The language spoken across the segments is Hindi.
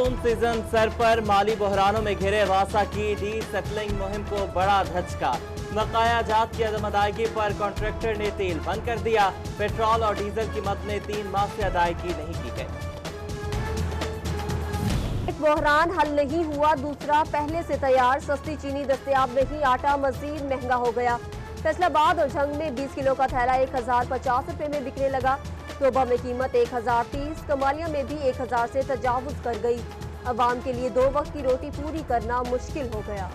मानसून सीजन सर पर, माली बहरानों में घिरे वासा की डी सेटलिंग मुहिम को बड़ा धचका। बकाया जात की अदम अदायगी पर कॉन्ट्रैक्टर ने तेल बंद कर दिया। पेट्रोल और डीजल की मद में 3 माह से अदायगी नहीं की गई। एक बहरान हल नहीं हुआ, दूसरा पहले से तैयार। सस्ती चीनी दस्तयाब नहीं, आटा मजीद महंगा हो गया। फैसलाबाद और झंग में 20 किलो का थैला 1050 रुपए में बिकने लगा। तोबा में कीमत 1030, कमालिया में भी 1000 से तजावुज कर गई। अवाम के लिए 2 वक्त की रोटी पूरी करना मुश्किल हो गया।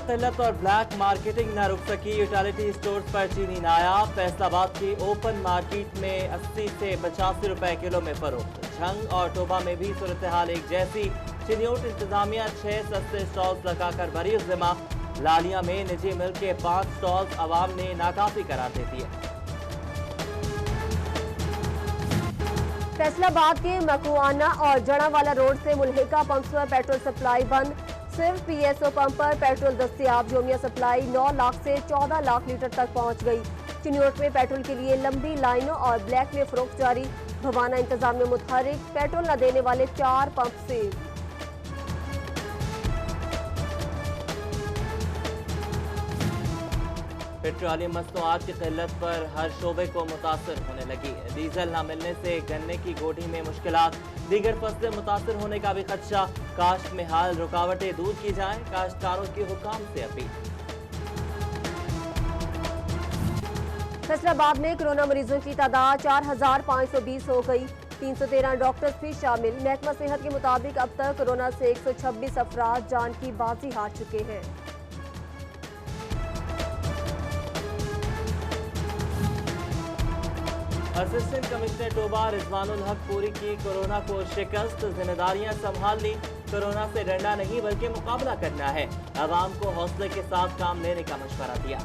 किल्लत और ब्लैक मार्केटिंग न रुक सकी, यूटिलिटी स्टोर्स पर चीनी नायाब। फैसलाबाद की ओपन मार्केट में 80 से 85 रुपए किलो में फरोख्त। झंग और टोबा में भी सूरत हाल एक जैसी। चिन्योट इंतजामिया 6 सस्ते स्टॉल्स लगाकर भरी जिम्मा। लालिया में निजी मिल्क के 5 स्टॉल्स अवाम ने नाकाफी करार दे दिए। फैसलाबाद के मकुआना और जड़ावाला रोड से मुल्हिका पंप्स पर पेट्रोल सप्लाई बंद। सिर्फ पीएसओ पंप पर पेट्रोल दस्तयाब। योमिया सप्लाई 9 लाख से 14 लाख लीटर तक पहुंच गई। चिन्योट में पेट्रोल के लिए लंबी लाइनों और ब्लैक में फरोख्त जारी। भवाना इंतजाम में मुतहरिक, पेट्रोल न देने वाले 4 पंप से। पेट्रोलियम मसनूआत की किल्लत पर हर शोबे को मुतासर होने लगी। डीजल न मिलने से गन्ने की गोढ़ी में मुश्किलात, दीगर फसलें मुतासर होने का भी खदशा। काश्त में हाल रुकावटें दूर की जाएं, काश्तकारों की हुकाम से अपील। फैसलाबाद में कोरोना मरीजों की तादाद 4520 हो गई। 313 डॉक्टर्स भी शामिल। महकमा सेहत के मुताबिक अब तक कोरोना से 126 अफराद जान की बाजी हार चुके हैं। असिस्टेंट कमिश्नर टोबा रिजवानुल हक पूरी की कोरोना को शिकस्त। जिम्मेदारियां संभाल ली, कोरोना से डरना नहीं बल्कि मुकाबला करना है। अवाम को हौसले के साथ काम लेने का मशवरा दिया।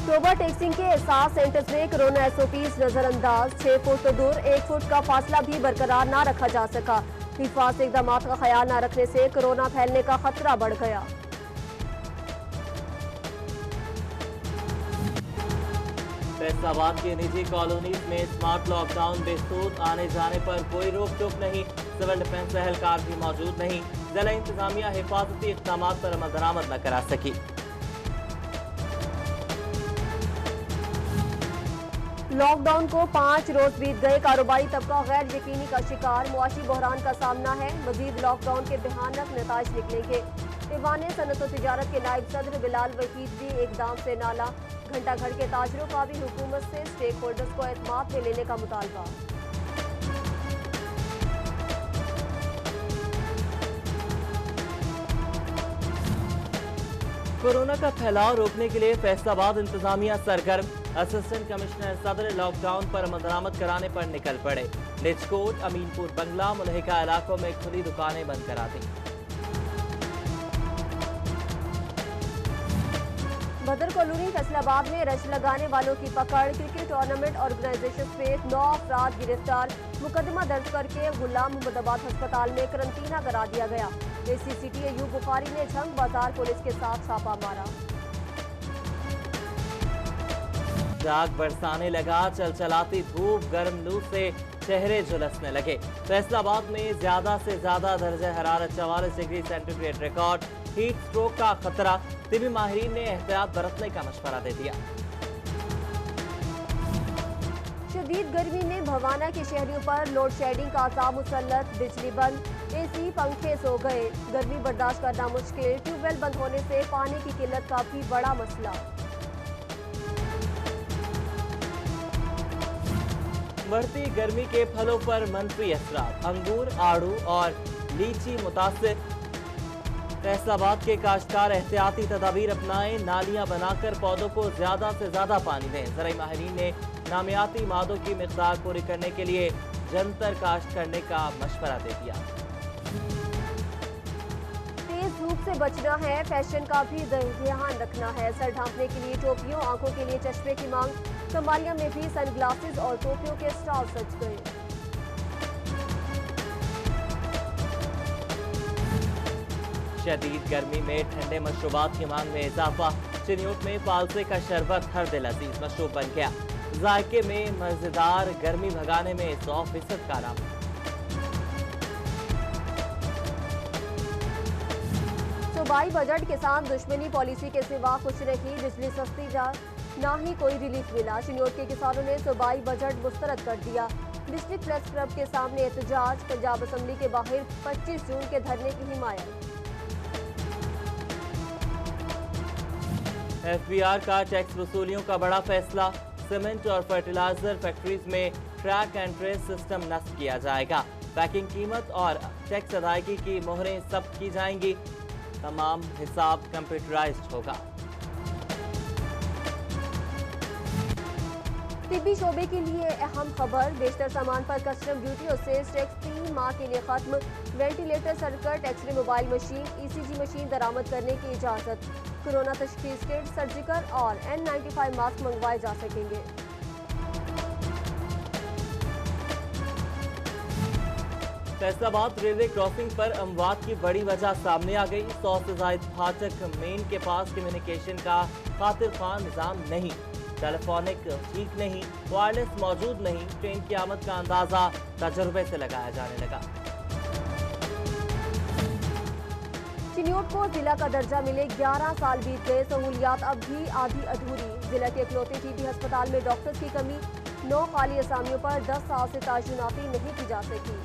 टोबा टेक्सिंग के एहसास सेंटर्स में कोरोना एसओपीज नजरअंदाज। 6 फुट तो दूर 1 फुट का फासला भी बरकरार न रखा जा सका। हिफाजती इक़दामात का ख्याल न रखने से कोरोना फैलने का खतरा बढ़ गया। फैसलाबाद की निजी कॉलोनीज में स्मार्ट लॉकडाउन बेसूद, आने जाने पर कोई रोक टोक नहीं। सिविल डिफेंस एहलकार भी मौजूद नहीं। जिला इंतजामिया हिफाजती इक़दामात पर अमल दरामद न करा सकी। लॉकडाउन को 5 रोज बीत गए। कारोबारी तबका गैर यकीनी का शिकार। मुआशी बहरान का सामना है। मजीद लॉकडाउन के भयानक नताइज निकलेंगे। ईवान सनत और तिजारत के नायब सदर बिलाल वहीद भी एकदम से नाला। घंटा घर के ताजरों का भी हुकूमत से स्टेक होल्डर्स को एतमाद में लेने का मुतालबा। कोरोना का फैलाव रोकने के लिए फैसलाबाद इंतजामिया सरगर्म। असिस्टेंट कमिश्नर सदर लॉकडाउन पर अमल दरामद कराने पर निकल पड़े। निचकोट, अमीनपुर बंगला, मुल्हिका इलाकों में खुली दुकानें बंद करा दी। बदर कॉलोनी फैसलाबाद में रश लगाने वालों की पकड़। क्रिकेट टूर्नामेंट ऑर्गेनाइजेशन समेत 9 अफराद गिरफ्तार। मुकदमा दर्ज करके गुलाम मोहम्मदाबाद अस्पताल में करंटीना करा दिया गया। एसीसीटी अयूब बुखारी ने झंग बाजार पुलिस के साथ छापा मारा। जाग बरसाने लगा, चलचलाती धूप, गर्म लू से चेहरे झुलसने लगे। फैसलाबाद में ज्यादा से ज्यादा दर्जा हरारत 44 degree centigrade record. Heat stroke का खतरा, तिबी माहिरीन ने एहतियात बरतने का मशवरा दे दिया। शदीद गर्मी में भवाना के शहरियों पर लोड शेडिंग का अज़ाब मुसल्लत। बिजली बंद, एसी पंखे सो गए। गर्मी बर्दाश्त करना मुश्किल। ट्यूबवेल बंद होने से पानी की किल्लत का भी बड़ा मसला। बढ़ती गर्मी के फलों पर मनफी असरात। अंगूर, आड़ू और लीची मुतासिर। फैसलाबाद के काश्तकार एहतियाती तदाबीर अपनाएं। नालियां बनाकर पौधों को ज्यादा से ज्यादा पानी दें। ज़राई माहिरीन ने नामियाती मादों की मिक़दार पूरी करने के लिए जंतर काश्त करने का मशवरा दे दिया। तेज धूप से बचना है, फैशन का भी ध्यान रखना है। सर ढांपने के लिए टोपियों, आंखों के लिए चश्मे की मांग। कमालिया में भी सनग्लासेस और टोपियों के स्टॉल सज गए। शदीद गर्मी में ठंडे मशरूबात की मांग में इजाफा। चिन्योट में पालसे का शरबत हर दिल अजीज मशरूब बन गया। जायके में मजेदार, गर्मी भगाने में 100% कारआमद। सूबाई बजट किसान दुश्मनी पॉलिसी के सिवा कुछ नहीं, बिजली सस्ती ना ही कोई रिलीफ मिला। चिन्योट के किसानों ने सूबाई बजट मुस्तरद कर दिया। डिस्ट्रिक्ट प्रेस क्लब के सामने एहतजाज, पंजाब असेंबली के बाहर 25 जून के धरने की हिमायत। FBR का टैक्स वसूलियों का बड़ा फैसला, सीमेंट और फर्टिलाइजर फैक्ट्रीज में ट्रैक एंड ट्रेस सिस्टम नस्ब किया जाएगा। पैकिंग कीमत और टैक्स अदायगी की मोहरें सब की जाएंगी। तमाम हिसाब कंप्यूटराइज्ड होगा। तिब्बी शोबे के लिए अहम खबर, बेशतर सामान पर कस्टम ड्यूटी और सेल्स टैक्स 3 माह के लिए खत्म। Ventilator, circuit, x-ray mobile machine, ECG machine दरामद करने की इजाजत। कोरोना तशखीस किट, सर्जिकल और N95 मास्क मंगवाए जा सकेंगे। फैसलाबाद रेलवे क्रॉसिंग पर अमवात की बड़ी वजह सामने आ गई। 100 से ज्यादा फाटक मेन के पास कम्युनिकेशन का खातिर खान निजाम नहीं, टेलीफोनिक ठीक नहीं, वायरलेस मौजूद नहीं। ट्रेन की आमद का अंदाजा तजुर्बे से लगाया जाने लगा। चिन्योट को जिला का दर्जा मिले 11 साल बीत गए, सहूलियात अब भी आधी अधूरी। जिला के इकलौते TB अस्पताल में डॉक्टर्स की कमी, 9 खाली असामियों पर 10 साल से तैनाती नहीं की जा सकी।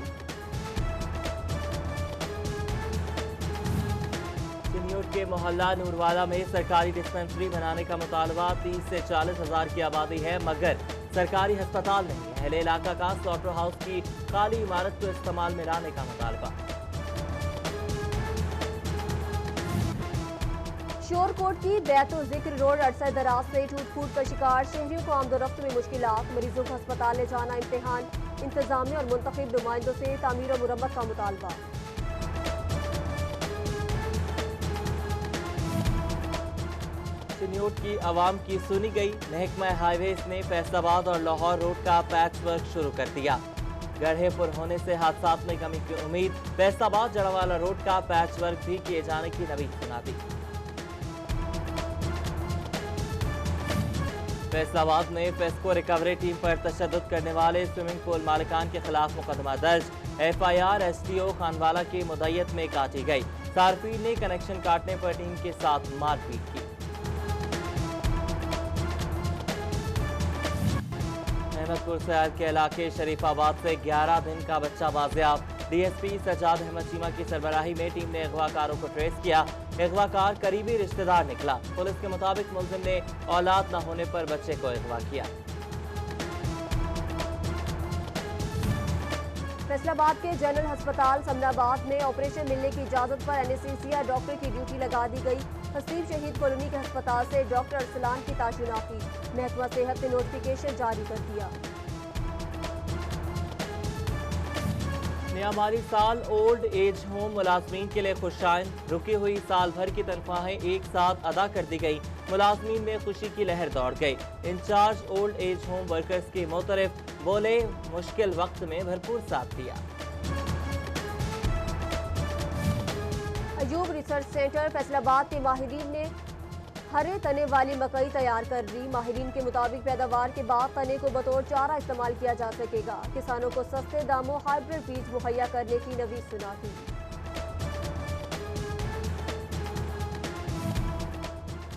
चिन्योट के मोहल्ला नूरवाला में सरकारी डिस्पेंसरी बनाने का मुतालबा। 30 से 40 हजार की आबादी है मगर सरकारी अस्पताल नहीं है। अहले इलाका का स्लॉटर हाउस की खाली इमारत को इस्तेमाल में लाने का मुतालबा। शोरकोट की बैतुल जिक्र रोड अरसा दराज से टूट फूट का शिकार, शहरियों को आमदोरफ्त में मुश्किलात। मरीजों को अस्पताल ले जाना इम्तिहान, इंतजामिया और मुंतखब नुमाइंदों से तामीर और मुरम्मत का मुतालबा। चिन्योट की आवाम की सुनी गई। महकमा हाईवेज ने फैसलाबाद और लाहौर रोड का पैच वर्क शुरू कर दिया। गढ़ेपुर होने से हादसात में कमी की उम्मीद। फैसलाबाद जड़ावाला रोड का पैच वर्क भी किए जाने की नवीद सुना दी। फैसलाबाद में फेस्को रिकवरी टीम पर तशद्दुद करने वाले स्विमिंग पूल मालिकान के खिलाफ मुकदमा दर्ज। FIR STO खानवाला की मुद्दत में काटी गई। सार्फिन ने कनेक्शन काटने पर टीम के साथ मारपीट की। अहमदपुर शहर के इलाके शरीफाबाद से 11 दिन का बच्चा बाजियाब। DSP सजाद अहमद चीमा की सरबराही में टीम ने अगवाकारों को ट्रेस किया। अगवाकार करीबी रिश्तेदार निकला। पुलिस के मुताबिक मुलजिम ने औलाद न होने पर बच्चे को अगवा किया। फैसलाबाद के जनरल अस्पताल समनाबाद में ऑपरेशन मिलने की इजाजत पर एनेस्थीसिया डॉक्टर की ड्यूटी लगा दी गई। हसीब शहीद कॉलोनी के अस्पताल से डॉक्टर अरसलान की ताशुनाफी। महकमा सेहत ने नोटिफिकेशन जारी कर दिया। नया माली साल ओल्ड एज होम मुलाजमीन के लिए खुशाइन। रुकी हुई साल भर की तनख्वाहें एक साथ अदा कर दी गई। मुलाजमीन में खुशी की लहर दौड़ गई। Incharge old age home workers की मोतरफ बोले, मुश्किल वक्त में भरपूर साथ दिया। अयूब रिसर्च सेंटर फैसलाबाद के माहिरीन ने हरे तने वाली मकई तैयार कर ली। माहिरीन के मुताबिक पैदावार के बाद तने को बतौर चारा इस्तेमाल किया जा सकेगा। किसानों को सस्ते दामों हाइब्रिड बीज मुहैया करने की नवीद सुना दी।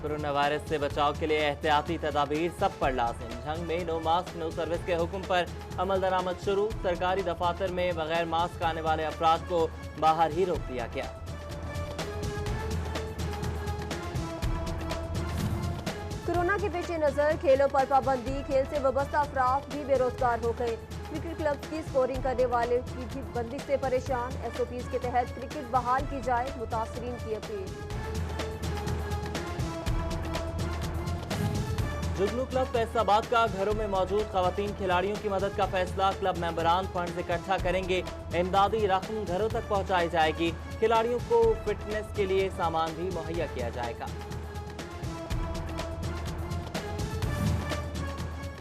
कोरोना वायरस से बचाव के लिए एहतियाती तदाबीर सब पर लाजिम। झंग में नो मास्क नो सर्विस के हुक्म पर अमल दरामद शुरू। सरकारी दफातर में बगैर मास्क आने वाले अफराद को बाहर ही रोक दिया गया। कोरोना के पेश नजर खेलों पर पाबंदी। खेल से वाबस्ता अफराद भी बेरोजगार हो गए। क्रिकेट क्लब की स्कोरिंग करने वाले की भी बंदिश से परेशान। SOPs के तहत क्रिकेट बहाल की जाए, मुतासरीन की अपील। जुगनू क्लब फैसलाबाद का घरों में मौजूद खवातीन खिलाड़ियों की मदद का फैसला। क्लब मेंबरान फंड इकट्ठा करेंगे। इमदादी रकम घरों तक पहुंचाई जाएगी। खिलाड़ियों को फिटनेस के लिए सामान भी मुहैया किया जाएगा।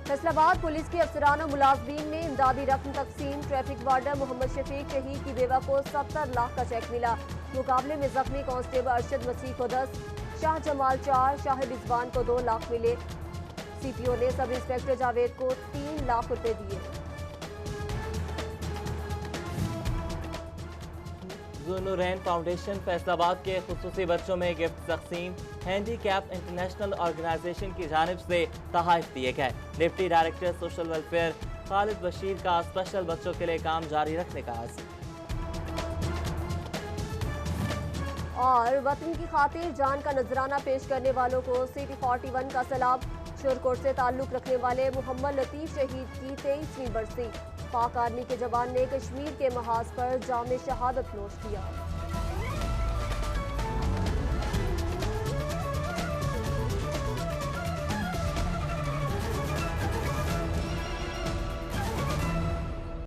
फैसलाबाद पुलिस के अफसरान और मुलाजमीन में इमदादी रकम तकसीम। ट्रैफिक वार्डन मोहम्मद शफीक शहीद की बेवा को 70 लाख का चेक मिला। मुकाबले में जख्मी कांस्टेबल अरशद मसीह को 10, शाह जमाल 4, शाहिद रिजवान को 2 लाख मिले। सीपीओ ने सब इंस्पेक्टर जावेद को 3 लाख रुपए दिए। ज़ुन्नूरैन फाउंडेशन फैसलाबाद के खुसूसी बच्चों में गिफ्ट तकसीम। हैंडीकैप इंटरनेशनल ऑर्गेनाइजेशन की जानिब से तोहफे दिए गए। Deputy director social welfare Khalid Bashir का स्पेशल बच्चों के लिए काम जारी रखने का आज़म। और वतन की खातिर जान का नजराना पेश करने वालों को सिटी 41 का सलाम। शोरकोट से ताल्लुक रखने वाले मोहम्मद लतीफ शहीद की 23वीं बरसी। पाक आर्मी के जवान ने कश्मीर के महाज पर जाम शहादत नोश किया।